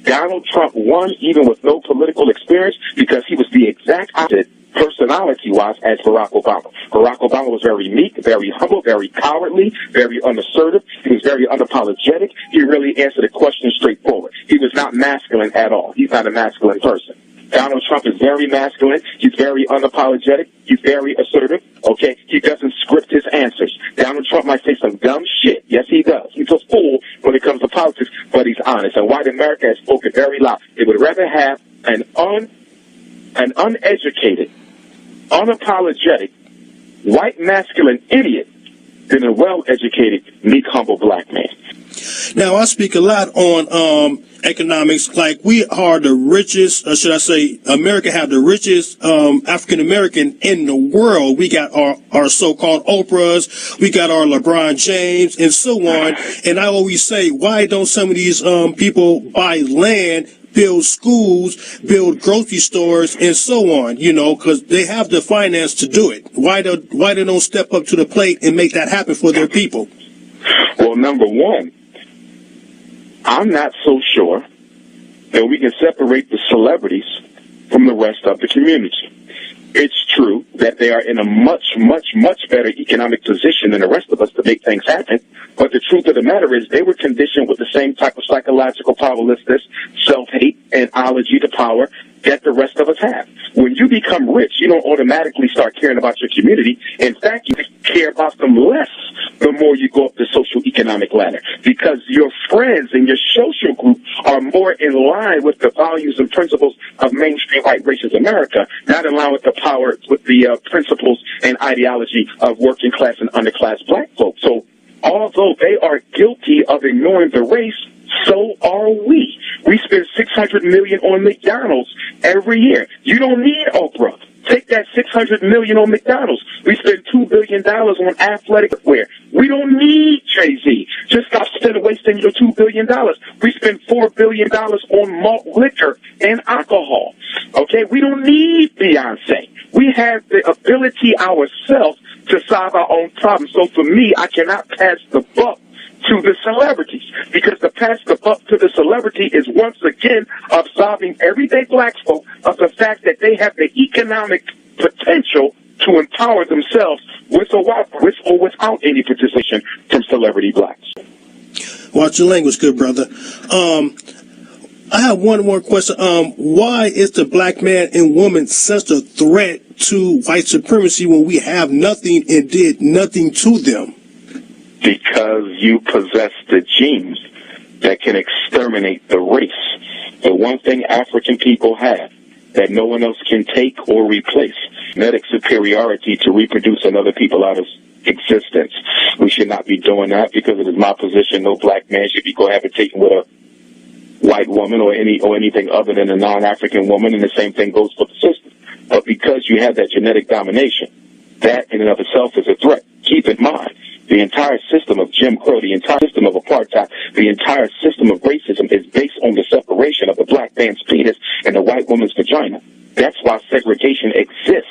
Donald Trump won even with no political experience because he was the exact opposite personality-wise as Barack Obama. Barack Obama was very meek, very humble, very cowardly, very unassertive. He was very unapologetic. He really answered the question straightforward. He was not masculine at all. He's not a masculine person. Donald Trump is very masculine. He's very unapologetic. He's very assertive. Okay? He doesn't script his answers. Donald Trump might say some dumb shit. Yes, he does. He's a fool when it comes to politics, but he's honest. And white America has spoken very loud. They would rather have an uneducated, unapologetic, white masculine idiot than a well-educated, meek, humble black man. Now, I speak a lot on economics. Like, we are the richest, or should I say, America have the richest African-American in the world. We got our so-called Oprahs, we got our LeBron James, and so on. And I always say, why don't some of these people buy land, build schools, build grocery stores, and so on, you know, because they have the finance to do it. Why they don't step up to the plate and make that happen for their people? Well, number one, I'm not so sure that we can separate the celebrities from the rest of the community. It's true that they are in a much, much, much better economic position than the rest of us to make things happen. But the truth of the matter is they were conditioned with the same type of psychological powerlessness, self-hate, and allergy to power that the rest of us have. When you become rich, you don't automatically start caring about your community. In fact, you care about them less the more you go up the social economic ladder, because your friends and your social group are more in line with the values and principles of mainstream white racist America, not in line with the power, with the principles and ideology of working class and underclass black folks. So although they are guilty of ignoring the race, so are we. We spend $600 million on McDonald's every year. You don't need Oprah. Take that $600 million on McDonald's. We spend $2 billion on athletic wear. We don't need Jay-Z. Just stop wasting your $2 billion. We spend $4 billion on malt liquor and alcohol. Okay? We don't need Beyonce. We have the ability ourselves to solve our own problems. So for me, I cannot pass the buck to the celebrities, because to pass the buck to the celebrity is once again absolving everyday black folk of the fact that they have the economic potential to empower themselves with or without any participation from celebrity blacks. Watch your language, good brother. I have one more question. Why is the black man and woman such a threat to white supremacy when we have nothing and did nothing to them? Because you possess the genes that can exterminate the race. The one thing African people have that no one else can take or replace: genetic superiority to reproduce another people out of existence. We should not be doing that, because it is my position no black man should be cohabitating with a white woman or anything other than a non-African woman, and the same thing goes for the system. But because you have that genetic domination, that in and of itself is a threat. Keep in mind, the entire system of Jim Crow, the entire system of apartheid, the entire system of racism is based on the separation of the black man's penis and the white woman's vagina. That's why segregation exists,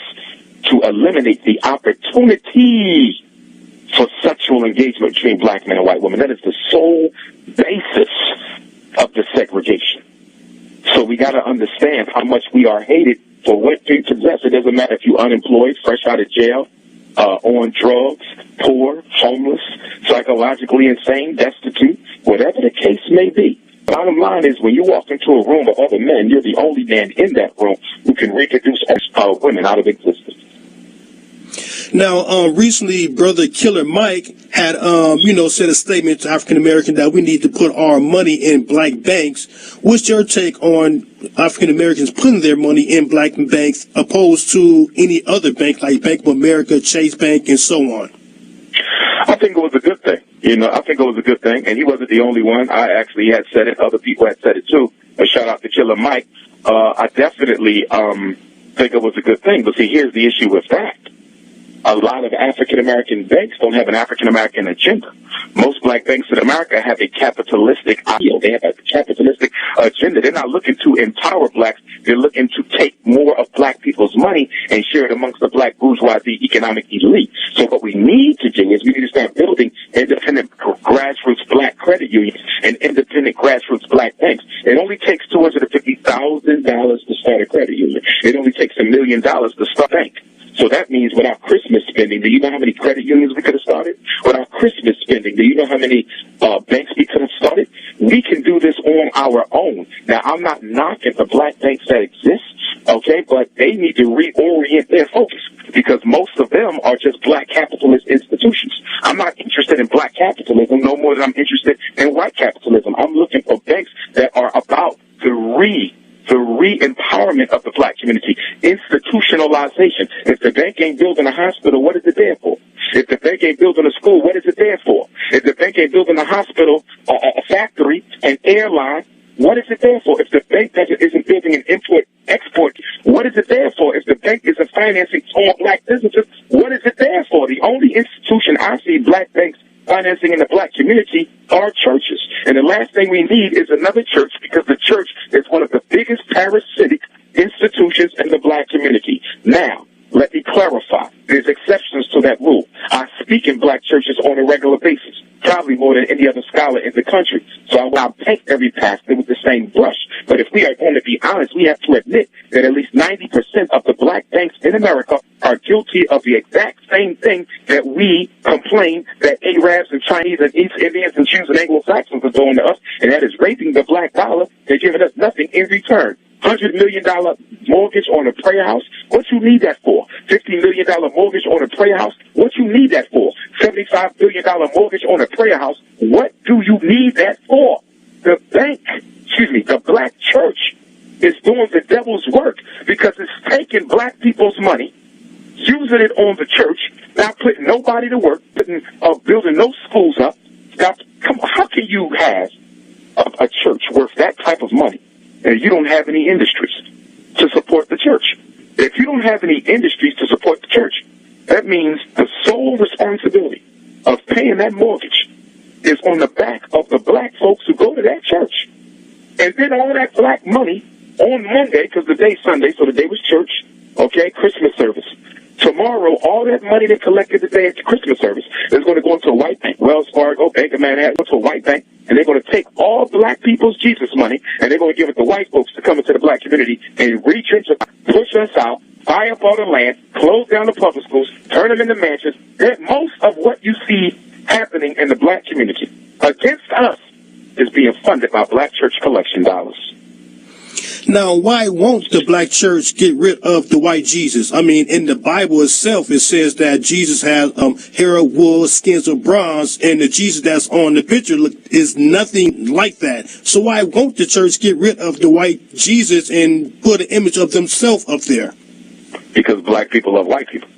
to eliminate the opportunity for sexual engagement between black men and white women. That is the sole basis of the segregation. So we got to understand how much we are hated for what we possess. It doesn't matter if you're unemployed, fresh out of jail, on drugs, poor, homeless, psychologically insane, destitute, whatever the case may be. Bottom line is, when you walk into a room of other men, you're the only man in that room who can reproduce women out of existence. Now, recently, Brother Killer Mike had, said a statement to African Americans that we need to put our money in black banks. What's your take on African Americans putting their money in black banks opposed to any other bank like Bank of America, Chase Bank, and so on? I think it was a good thing. I think it was a good thing, and he wasn't the only one. I actually had said it. Other people had said it too. A shout out to Killer Mike. I definitely think it was a good thing. But see, here's the issue with that. A lot of African-American banks don't have an African-American agenda. Most black banks in America have a capitalistic ideal. They have a capitalistic agenda. They're not looking to empower blacks. They're looking to take more of black people's money and share it amongst the black bourgeoisie economic elite. So what we need to do is we need to start building independent grassroots black credit unions and independent grassroots black banks. It only takes $250,000 to start a credit union. It only takes $1 million to start a bank. So that means without Christmas spending, do you know how many credit unions we could have started? Without Christmas spending, do you know how many banks we could have started? We can do this on our own. Now, I'm not knocking the black banks that exist, okay, but they need to reorient their focus because most of them are just black capitalist institutions. I'm not interested in black capitalism no more than I'm interested in white capitalism. I'm looking for banks that are about the re-empowerment of the black community, institutionalization. If the bank ain't building a hospital, what is it there for? If the bank ain't building a school, what is it there for? If the bank ain't building a hospital, a factory, an airline, what is it there for? If the bank isn't building an import-export, what is it there for? If the bank isn't financing small black businesses, what is it there for? The only institution I see black banks financing in the black community are churches. And the last thing we need is another church because the church is one of the biggest parasitic institutions in the black community. Now, let me clarify. There's exceptions to that rule. I speak in black churches on a regular basis, probably more than any other scholar in the country. So I will paint every pastor with the same brush. But if we are going to be honest, we have to admit that at least 90% of the black banks in America are guilty of the exact same thing that we complain that Arabs and Chinese and East Indians and Jews and Anglo-Saxons are doing to us, and that is raping the black dollar. They're giving us nothing in return. $100 million mortgage on a prayer house? What you need that for? $50 million mortgage on a prayer house? What you need that for? $75 billion mortgage on a prayer house? What do you need that for? The black church is doing the devil's work because it's taking black people's money, using it on the church, not putting nobody to work, building no schools up. Now, how can you have a church worth that type of money and you don't have any industries to support the church? If you don't have any industries to support the church, that means the sole responsibility of paying that mortgage is on the back of the black folks who go to that church. And then all that black money on Monday, because the day's Sunday, so the day was church, okay, Christmas service. Tomorrow, all that money they collected today at the Christmas service is going to go into a white bank, Wells Fargo, Bank of Manhattan, go to a white bank, and they're going to take all black people's Jesus money, and they're going to give it to white folks to come into the black community and retrench us, push us out, buy up all the land, close down the public schools, turn them into mansions. That most of what you see happening in the black community against us is being funded by black church collection dollars. Now, why won't the black church get rid of the white Jesus? I mean, in the Bible itself, it says that Jesus has hair of wool, skins of bronze, and the Jesus that's on the picture is nothing like that. So why won't the church get rid of the white Jesus and put an image of themselves up there? Because black people love white people.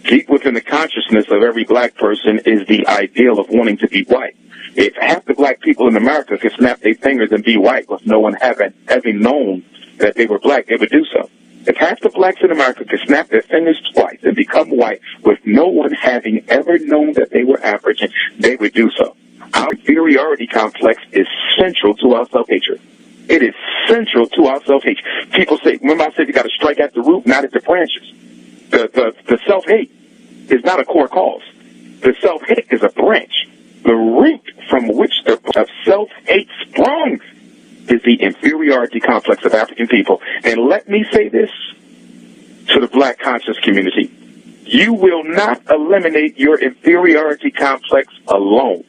Deep within the consciousness of every black person is the ideal of wanting to be white. If half the black people in America could snap their fingers and be white with no one having known that they were black, they would do so. If half the blacks in America could snap their fingers twice and become white with no one having ever known that they were African, they would do so. Our inferiority complex is central to our self-hatred. It is central to our self-hatred. People say, remember I said you got to strike at the root, not at the branches. The self-hate is not a core cause. The self-hate is a branch. The root from which the self-hate sprung is the inferiority complex of African people. And let me say this to the black conscious community. You will not eliminate your inferiority complex alone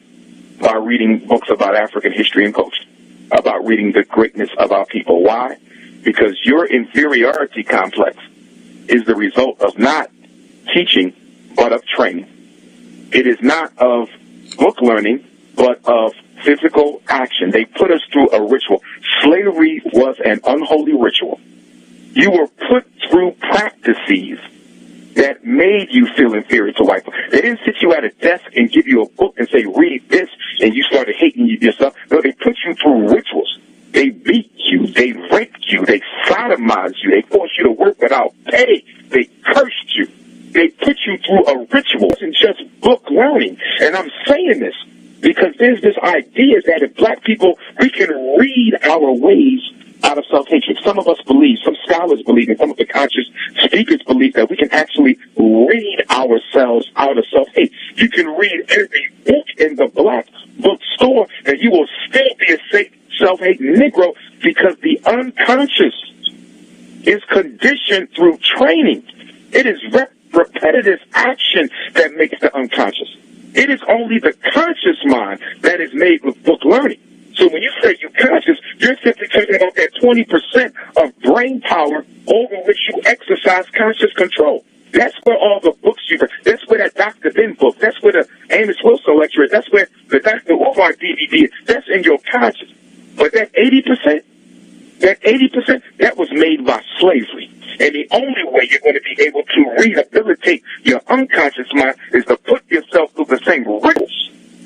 by reading books about African history and culture, about reading the greatness of our people. Why? Because your inferiority complex is the result of not teaching, but of training. It is not of book learning, but of physical action. They put us through a ritual. Slavery was an unholy ritual. You were put through practices that made you feel inferior to white people. They didn't sit you at a desk and give you a book and say, read this, and you started hating yourself. No, they put you through rituals. They beat you. They raped you. They sodomized you. They forced you to work without pay. They cursed you. They put you through a ritual. It wasn't just book learning. And I'm saying this because there's this idea that if black people, we can read our ways out of self-hatred. Some of us believe, some scholars believe, and some of the conscious speakers believe that we can actually read ourselves out of self-hate. You can read every book in the black bookstore, and you will still be a self-hate Negro, because the unconscious is conditioned through training. It is repetitive action that makes the unconscious. It is only the conscious mind that is made with book learning. So when you say you're conscious, you're simply talking about that 20% of brain power over which you exercise conscious control. That's where all the books you read, that's where that Dr. Ben book, that's where the Amos Wilson lecture is, that's where the Dr. Umar DVD is, that's in your conscious. But that 80%, that was made by slavery. And the only way you're going to be able to rehabilitate your unconscious mind is to put yourself through the same rituals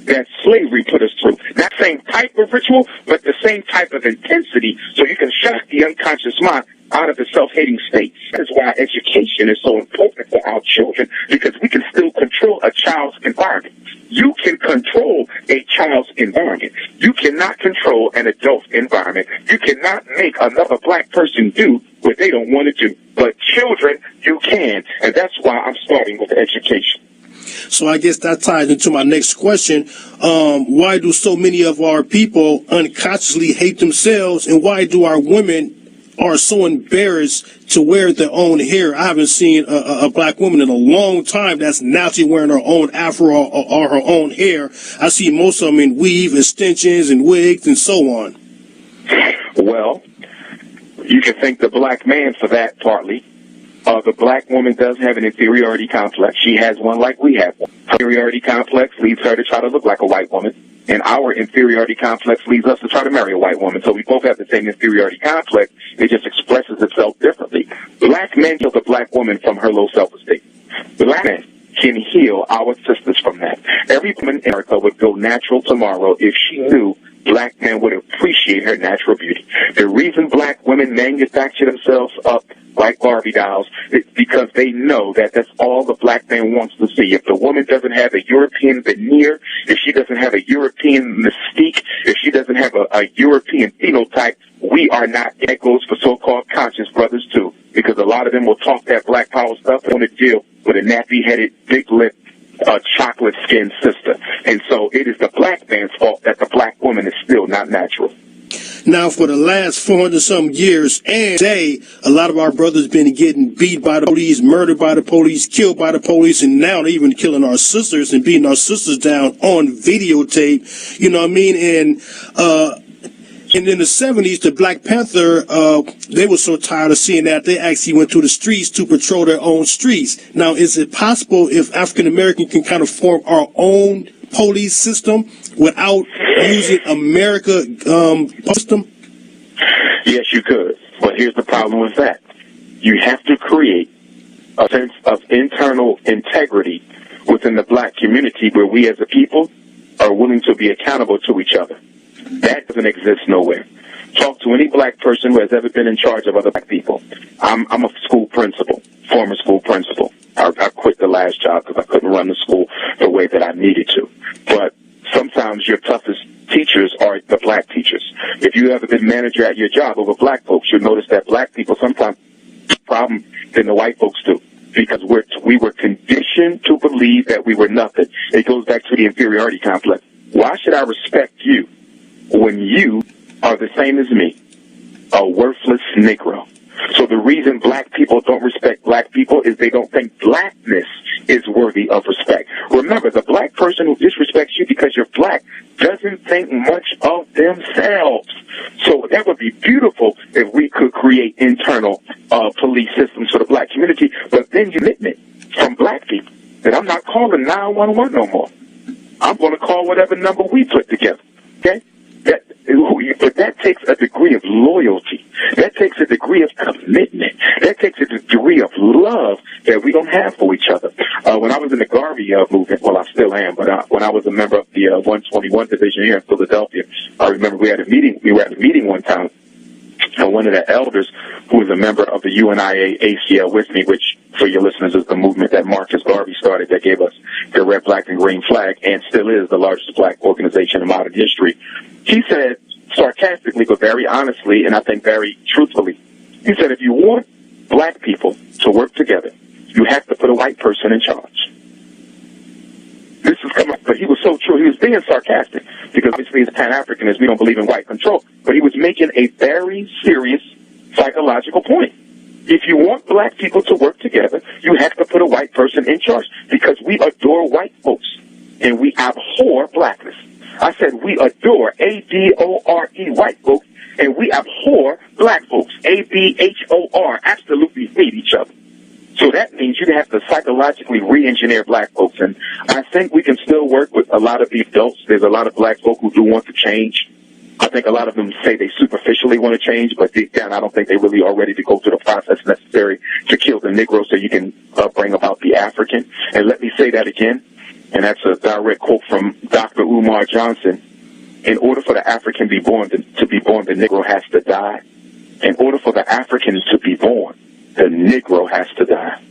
that slavery put us through. Not the same type of ritual, but the same type of intensity, so you can shock the unconscious mind out of the self-hating state. That is why education is so important for our children, because we can still control a child's environment. You can control a child's environment. You cannot control an adult's environment. You cannot make another black person do what they don't want to do. But children, you can. And that's why I'm starting with education. So I guess that ties into my next question. Why do so many of our people unconsciously hate themselves, and why do our women are so embarrassed to wear their own hair? I haven't seen a black woman in a long time that's naturally wearing her own afro or her own hair. I see most of them in weave, extensions, and wigs, and so on. Well, you can thank the black man for that partly. The black woman does have an inferiority complex. She has one like we have one. Her inferiority complex leads her to try to look like a white woman, and our inferiority complex leads us to try to marry a white woman. So we both have the same inferiority complex. It just expresses itself differently. Black men heal the black woman from her low self-esteem. Black men can heal our sisters from that. Every woman in America would go natural tomorrow if she knew black men would appreciate her natural beauty. The reason black women manufacture themselves up like Barbie dolls is because they know that that's all the black man wants to see. If the woman doesn't have a European veneer, if she doesn't have a European mystique, if she doesn't have a European phenotype, we are not. That goes for so-called conscious brothers too, because a lot of them will talk that black power stuff and want to deal with a nappy-headed, big-lipped, chocolate-skinned sister. And so it is the black man's fault that the black woman is still not natural. Now, for the last 400-some years and today, a lot of our brothers been getting beat by the police, murdered by the police, killed by the police, and now they're even killing our sisters and beating our sisters down on videotape. You know what I mean? And in the 70s, the Black Panther, they were so tired of seeing that they actually went to the streets to patrol their own streets. Now, is it possible if African Americans can kind of form our own police system without using America system? Yes, you could. But here's the problem with that. You have to create a sense of internal integrity within the black community where we as a people are willing to be accountable to each other. That doesn't exist nowhere. Talk to any black person who has ever been in charge of other black people. I'm a school principal, former school principal. I quit the last job because I couldn't run the school the way that I needed to. But sometimes your toughest teachers are the black teachers. If you ever been manager at your job over black folks, you'll notice that black people sometimes have a problem than the white folks do, because we were conditioned to believe that we were nothing. It goes back to the inferiority complex. Why should I respect you when you are the same as me, a worthless Negro? So the reason black people don't respect black people is they don't think blackness is worthy of respect. Remember, the black person who disrespects you because you're black doesn't think much of themselves. So that would be beautiful if we could create internal police systems for the black community, but then you commitment from black people that I'm not calling 911 no more. I'm going to call whatever number we put together. Okay? But that takes a degree of loyalty. That takes a degree of commitment. That takes a degree of love that we don't have for each other. When I was in the Garvey movement, well, I still am, but when I was a member of the 121 division here in Philadelphia, I remember we were at a meeting one time, and one of the elders, who was a member of the UNIA ACL with me, which, for your listeners, is the movement that Marcus Garvey started that gave us the red, black, and green flag, and still is the largest black organization in modern history. He said sarcastically, but very honestly, and I think very truthfully. He said, if you want black people to work together, you have to put a white person in charge. This is coming, but he was so true. He was being sarcastic because obviously as Pan-Africanists, we don't believe in white control. But he was making a very serious psychological point. If you want black people to work together, you have to put a white person in charge because we adore white folks and we abhor blackness. I said we adore A-D-O-R-E white folks and we abhor black folks, A-B-H-O-R, absolutely hate each other. So that means you have to psychologically re-engineer black folks. And I think we can still work with a lot of the adults. There's a lot of black folk who do want to change. I think a lot of them say they superficially want to change, but deep down I don't think they really are ready to go through the process necessary to kill the Negro so you can bring about the African. And let me say that again, and that's a direct quote from Dr. Umar Johnson. In order for the African to be born, the Negro has to die. In order for the African to be born, the Negro has to die.